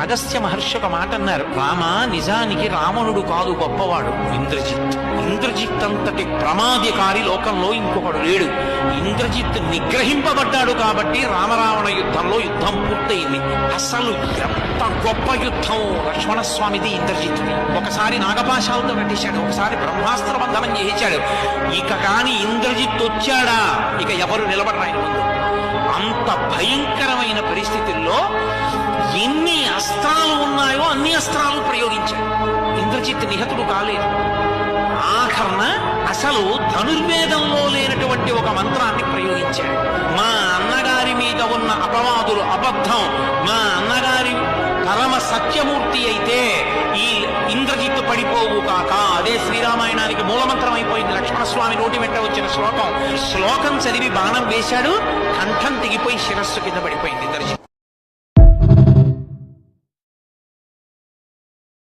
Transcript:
అగస్త్య మహర్షి ఒక మాట అన్నారు, రామ నిజానికి రావణుడు కాదు గొప్పవాడు, ఇంద్రజిత్. ఇంద్రజిత్ అంతటి ప్రమాదకారి లోకంలో ఇంకొకడు లేడు. ఇంద్రజిత్ నిగ్రహింపబడ్డాడు కాబట్టి రామరావణ యుద్ధంలో యుద్ధం పూర్తయింది. అసలు ఎంత గొప్ప యుద్ధం లక్ష్మణస్వామిది ఇంద్రజిత్తుది. ఒకసారి నాగపాశాలతో కట్టేశాడు, ఒకసారి బ్రహ్మాస్త్ర బంధనం చేయించాడు. ఇక కాని ఇంద్రజిత్ వచ్చాడా ఇక ఎవరు నిలబడరు ఆయన ముందు. అంత భయంకరమైన పరిస్థితుల్లో ఎన్ని అస్త్రాలు ఉన్నాయో అన్ని అస్త్రాలు ప్రయోగించాడు. ఇంద్రజిత్ నిహతుడు కాలేదు. ఆఖరణ అసలు ధనుర్వేదంలో లేనటువంటి ఒక మంత్రాన్ని ప్రయోగించాడు. మా అన్నగారి మీద ఉన్న అపవాదులు అబద్ధం, మా అన్నగారి పరమ సత్యమూర్తి అయితే ఈ ఇంద్రజిత్తు పడిపోవు కాక. అదే శ్రీరామాయణానికి మూలమంత్రం అయిపోయింది. లక్ష్మణస్వామి నోటి వెంట వచ్చిన శ్లోకం చదివి బాణం వేశాడు, కంఠం తెగిపోయి శిరస్సు కింద పడిపోయింది ఇంద్రజిత్తు.